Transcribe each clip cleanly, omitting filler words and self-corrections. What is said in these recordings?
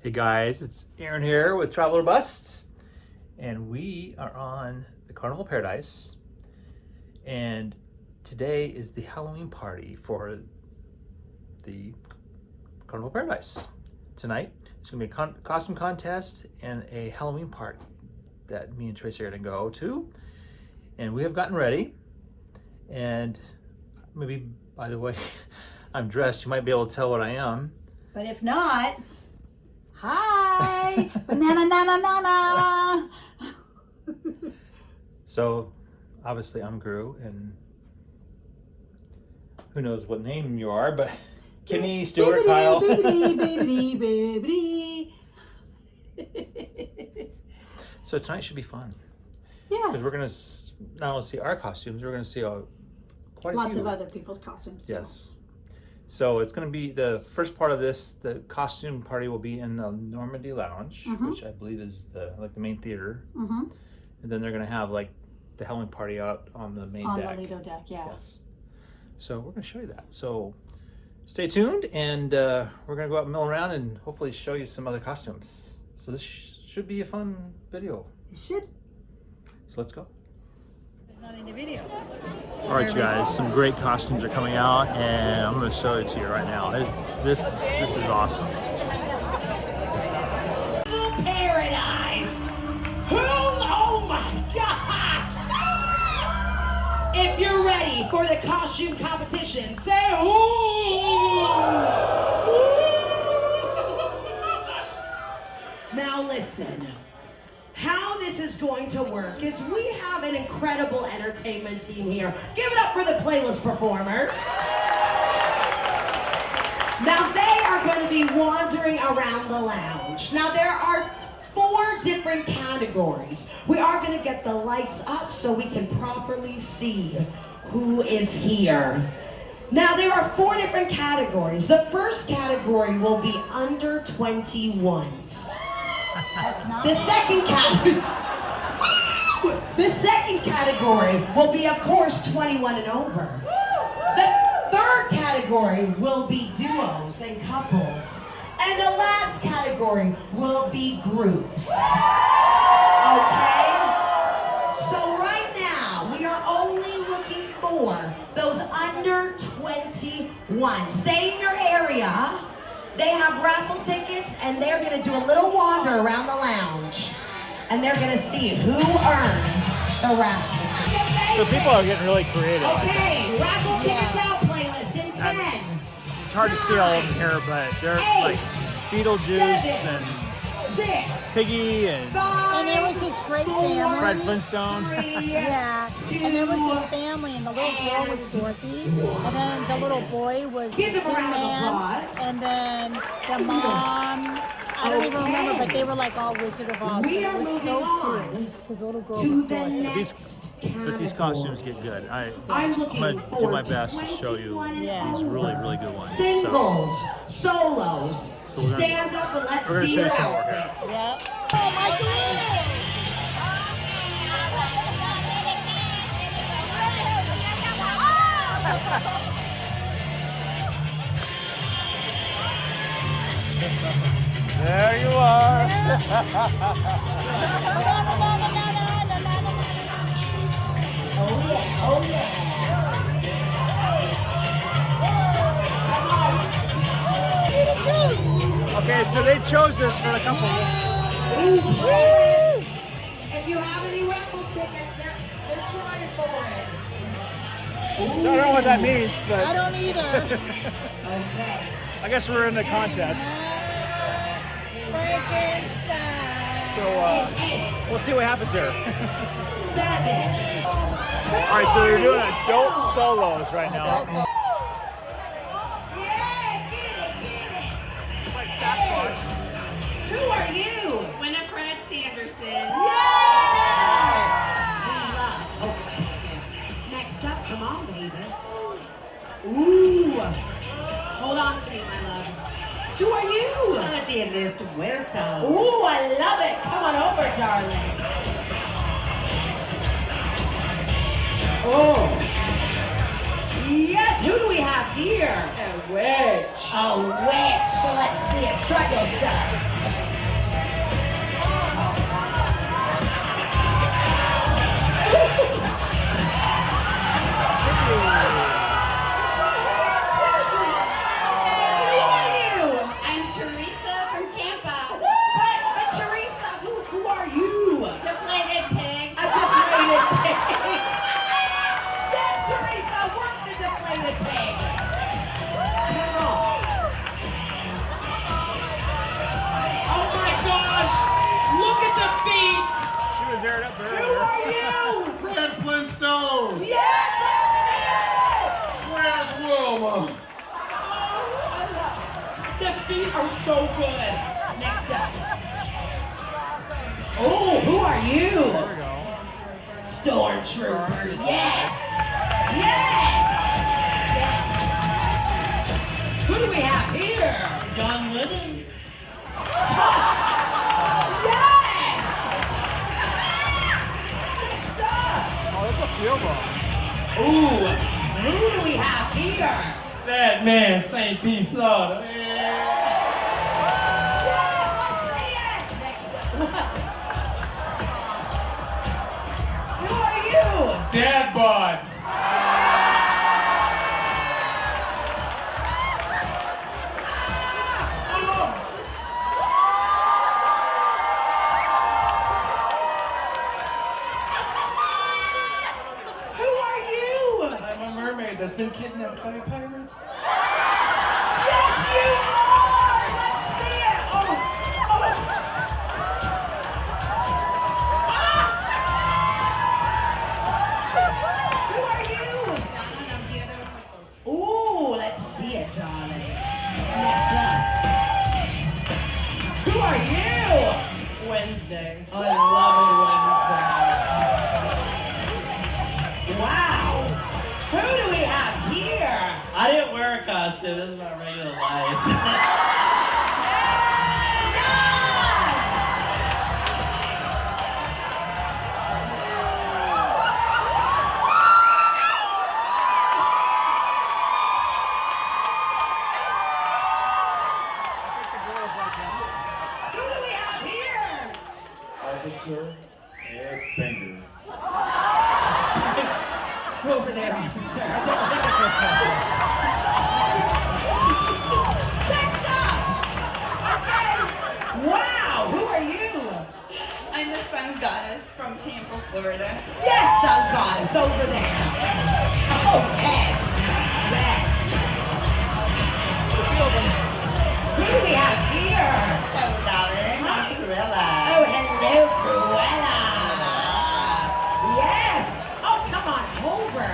Hey guys, it's Aaron here with Traveler Bust, and we are on the Carnival Paradise, and today is the Halloween party for the Carnival Paradise. Tonight, it's going to be a costume contest and a Halloween party that me and Tracy are going to go to, and we have gotten ready, and maybe, by the way, I'm dressed. You might be able to tell what I am. But if not, hi! Banana, nana, nana! So, obviously I'm Gru, and who knows what name you are, but Kimmy, Stuart, Kyle. So tonight should be fun. Yeah. Because we're going to not only see our costumes, we're going to see quite a few. Lots of other people's costumes too. Yes. So it's going to be the first part of this. The costume party will be in the Normandy Lounge, which I believe is the main theater. And then they're going to have like the Halloween party out on the main deck. On the Lido deck, yeah. Yes. So we're going to show you that. So stay tuned, and we're going to go out and mill around and hopefully show you some other costumes. So this should be a fun video. It should. So let's go. There's nothing to video. All right, you guys, some great costumes are coming out, and I'm going to show it to you right now. This is awesome. Carnival Paradise! Oh my gosh! If you're ready for the costume competition, say ooh! Now listen. How this is going to work is we have an incredible entertainment team here. Give it up for the playlist performers. Now they are going to be wandering around the lounge. Now there are 4 different categories. We are going to get the lights up so we can properly see who is here. Now there are 4 different categories. The first category will be under 21s. The second category will be, of course, 21 and over. The third category will be duos and couples. And the last category will be groups. Okay? So right now, we are only looking for those under 21. Stay in your area. They have raffle tickets, and they're going to do a little wander around the lounge. And they're going to see who earned the raffle ticket. So people are getting really creative. Okay, raffle tickets out playlist in 10. It's hard to see all of them here, but they're 8, like Beetlejuice 7, and 6, Piggy and 5, And there was this great 4, family. Fred Flintstone. 3, Yeah, 2, and there was this family, and the little girl was Dorothy, and then the little boy was Give them a Tin round of Man, applause. and then the mom, I don't even remember, but they were like all Wizard of Oz. We but are it was moving so on cute, because the little girl to was the Dorothy. next But these costumes get good. I'm I'm looking going to for do my best to show you 21 and Yeah. these really, really good ones. Singles, solos, So we're gonna- stand up and let's we're gonna see show your you some more here. outfits. Yep. Oh my goodness! There you are. Oh yeah, oh yes. Okay, so they chose this for a couple. Ooh, playlist. If you have any raffle tickets, they're trying for it. So I don't know what that means, I but don't either. Okay. I guess we're in the contest. Frankenstein. So we'll see what happens here. 7. All right, so they're doing adult solos right now. Yeah, get it. Like Sasquatch. Who are you? Winifred Sanderson. Yes! We love Hocus Pocus. Next up, come on, baby. Ooh. Hold on to me, my love. Who are you? It is the winter time. Ooh, I love it. Come on over, darling. Oh. Yes, who do we have here? A witch. A witch. So let's see it. Strut your stuff. Who are you? Fred Flintstone! Yes, let's see it! Where's Wilma? The feet are so good. Next up. Oh, who are you? There we go. Stormtrooper. Yes. Yes. Yes. Who do we have here? John Lennon. Yes. Next up. Oh, that's a field ball. Ooh, who do we have here? That man, St. Pete, Florida. Yeah. Yes, let's see it. Next up. Who are you? Dad bod. Who are you? I'm a mermaid that's been kidnapped by a pirate. Yes, you are. Let's see it. Oh, oh. Who are you? Ooh, let's see it, darling. Next up. Who are you? Wednesday. I love Wow. Who do we have here? it, Wednesday. I didn't wear a costume. This is my regular life. Who do we have here? Officer Ed Banger. Go over there, officer. Next up. Okay. Wow. Who are you? I'm the sun goddess from Carnival, Florida. Yes, sun goddess over there. Oh yes. Yes. Who do we have here? Hello, darling. I'm Cruella. Oh, hello, Cruella. Yes. Oh, come on over.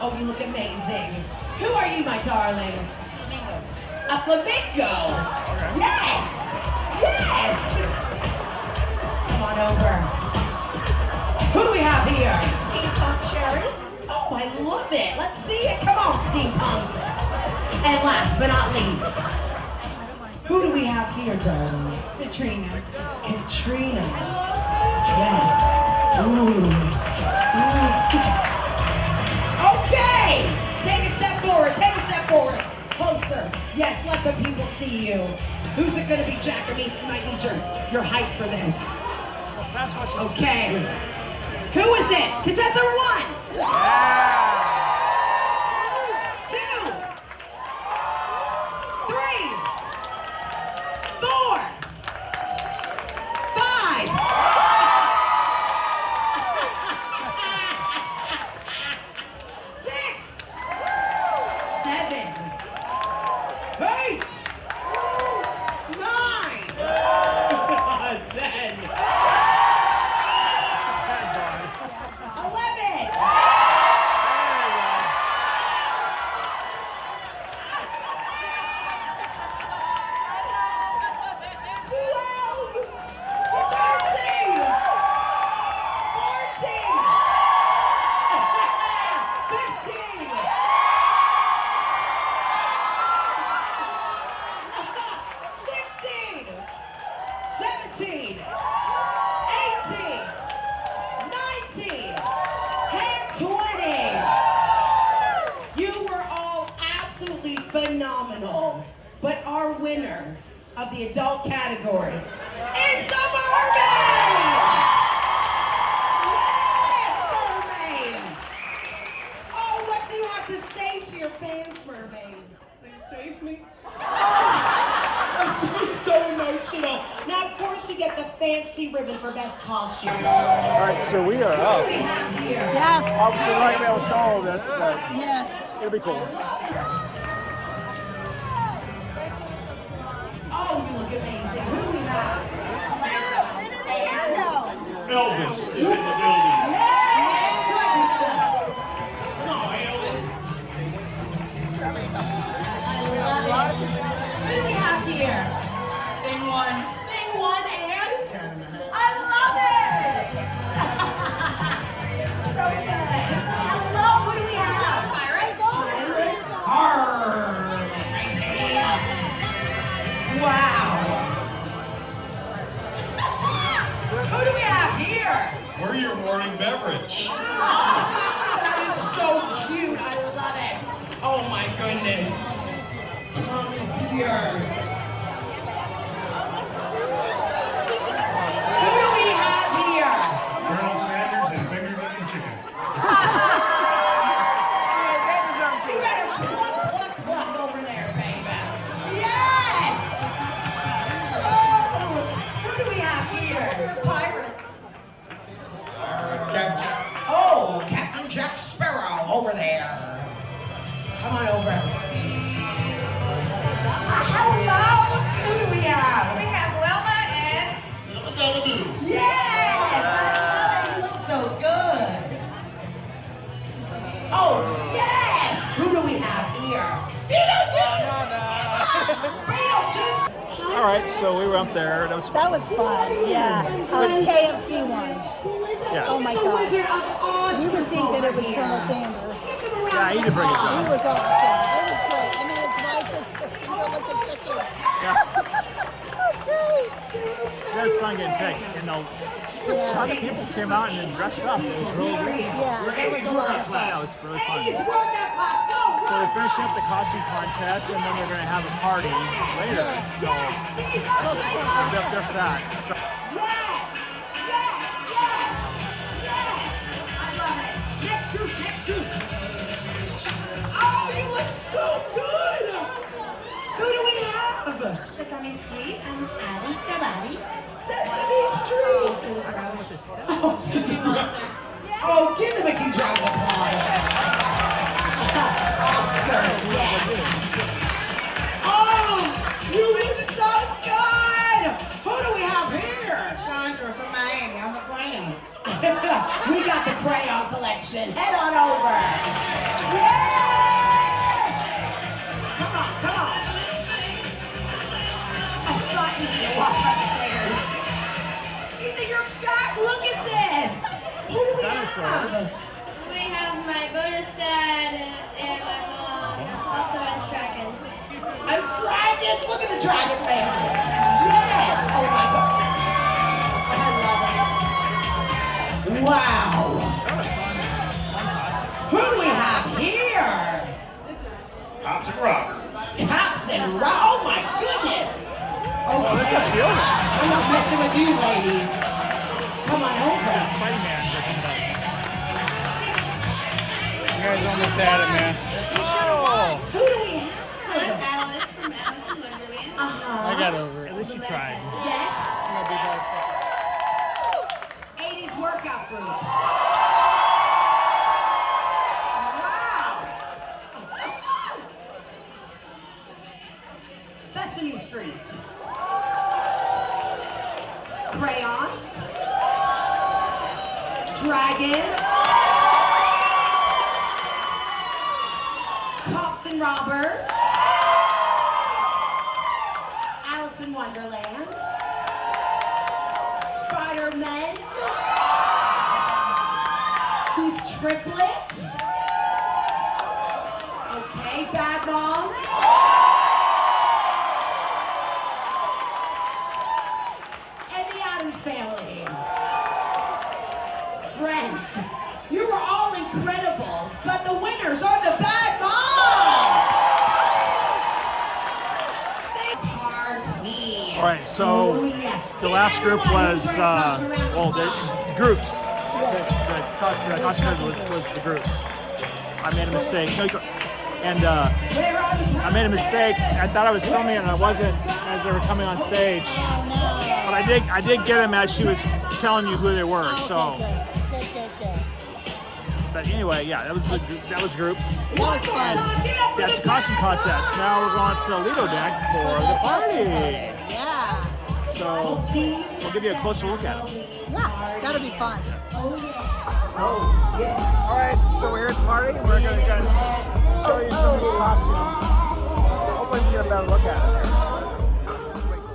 Oh, you look amazing. Who are you, my darling? Flamingo. A flamingo. Yes. Yes. Come on over. Who do we have here? Steampunk Cherry. Oh, I love it. Let's see it. Come on, steampunk. And last but not least, who do we have here, darling? Katrina. Katrina. Yes. Ooh. Okay. Take a step forward. Take a step forward. Closer. Yes, let the people see you. Who's it going to be, Jack? I mean, you might need your height for this. Okay. Who is it? Contestant number 1. 2, 3, 4, 5. 6, 7, 8, 9, 10. 11. 12, 13, 14, 15, 16, 17, 18, 19, and 20. You were all absolutely phenomenal. But our winner of the adult category is the mermaid! Yes, mermaid! Oh, what do you have to say to your fans, mermaid? Please save me. It's so emotional. Now, of course, you get the fancy ribbon for best costume. All right, so we are What do up. we have here? Yes. Obviously, we're not gonna be able to show all of this, but Yes. it'll be cool. Oh, you look amazing. Who do we have? Elvis Witch. That is so cute. I love it. Oh my goodness. Come here. Who do we have here? Colonel Sanders and finger licking chicken. You better cluck over there, baby. Yes! Oh, who do we have here? Pirates. Captain. Oh, Captain Jack Sparrow over there. Come on over. Hello! Who do we have? We have Wilma and Yes! I love it. You look so good. Oh, yes! Who do we have here? Beetlejuice! Beetlejuice! All right, so we were up there. That was That was fun. Yeah. KFC one. Yeah. Oh my The gosh. Wizard of Oz. You would think that it was over Colonel here. Sanders. Give him a round Yeah, he of did bring it applause. down. He was awesome. It was great. And then his wife was like a chicken. yeah. That was great. That was fun getting picked. You know, a ton of people came out and then dressed up. It was really good. Yeah, it was a lot of fun. Yeah, it was really fun. Ladies, workout class, go! So we're finishing up the costume contest, and then we're going to have a party later. So we'll be up there for that. So, Yes! Yes! Yes! Yes! I love it. Next group, next group. Oh, you look so good! Who do we have? Sesame Street and Abby Kabaddi. Sesame Street! Oh, give them a huge round of applause. Oscar, yes. Oh, you look so good! Who do we have here? Chandra from Miami. I'm a crayon. We got the crayon collection. Head on over. Yes! Come on, come on. It's not easy to walk upstairs. Either you're back. Look at this. Who do we have? We have my bonus dad and my mom, also as dragons. It's dragons. Look at the dragon family. Yes. Oh my God. I love it. Wow. Who do we have here? Cops and robbers. Cops and oh my goodness. oh, Okay. that's a feeling. I'm not messing with you, ladies. Come on over. Spider-Man. You guys almost had it, man. Oh, Who do we have? Alice from Alice in Wonderland. Uh-huh. I got over at it. least you tried. Yes. 80s workout group. Wow. Sesame Street. Crayons. Dragons. Cops and robbers. Alice in Wonderland. Spider-Man. These triplets. Okay, Bad Moms. And the Addams Family. Friends, you were all incredible, but the winners are the Bad Moms. Party. All right, so the last group was, well, the groups. The costume was the groups. I made a mistake. No, and I made a mistake. I thought I was filming and I wasn't as they were coming on stage. But I did get them as she was telling you who they were. So, Good. but anyway, yeah, that was groups. That was fun. That's the costume contest. Now we're going to Lido deck for the party. Yeah. So we'll give you a closer look at it. Yeah, that'll be fun. All right, so we're here at the party, and we're going to show you some of these costumes. Hopefully you get a better look at it here.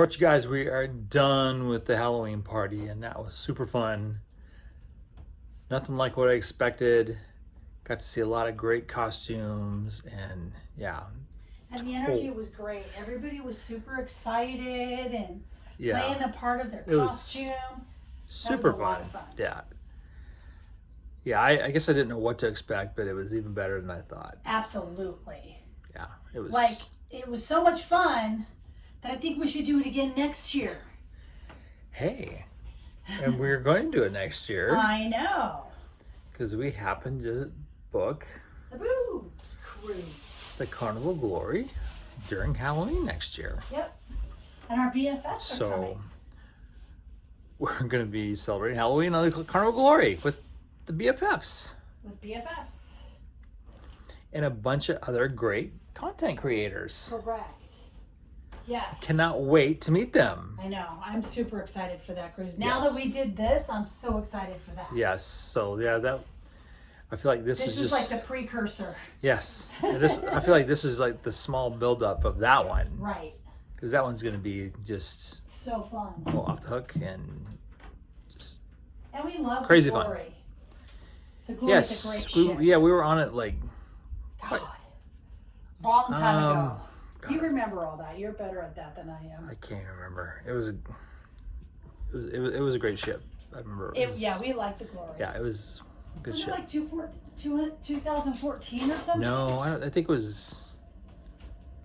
Report you guys, we are done with the Halloween party, and that was super fun. Nothing like what I expected. Got to see a lot of great costumes, and yeah. And the energy was great. Everybody was super excited and Yeah. playing the part of their It was costume. super That was a lot of fun. fun. Yeah. Yeah, I guess I didn't know what to expect, but it was even better than I thought. Absolutely. Yeah, it was Like, it was so much fun that I think we should do it again next year. Hey, and we're going to do it next year I know. because we happen to book The Booze Cruise. the Carnival Glory during Halloween next year. Yep. And our BFFs are So coming. we're going to be celebrating Halloween on the Carnival Glory with the BFFs With BFFs. and a bunch of other great content creators. Correct. Yes. Cannot wait to meet them. I know. I'm super excited for that cruise. Now Yes. that we did this, I'm so excited for that. Yes, so yeah, that I feel like this This is is just like the precursor. yes. I feel like this is like the small buildup of that one Right. because that one's going to be just So fun. off the hook and just And we love Crazy the fun. glory. The glory is a yes. great ship. We were on it like God. Long time ago. God. You remember all that. You're better at that than I am. I can't remember. It was a great ship. I remember. Yeah, we like the glory. Yeah, it was a good Was ship. it like 2014 or something? No, I think it was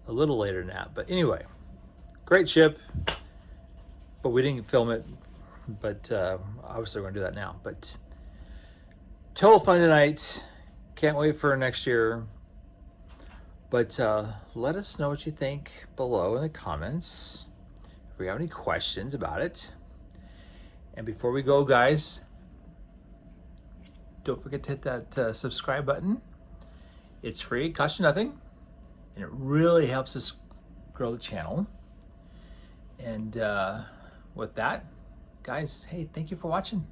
a little later than that. But anyway, great ship. But we didn't film it. But obviously we're going to do that now. But total fun tonight. Can't wait for next year. But let us know what you think below in the comments. If we have any questions about it. And before we go, guys, don't forget to hit that subscribe button. It's free, it costs you nothing, and it really helps us grow the channel. And with that, guys, hey, thank you for watching.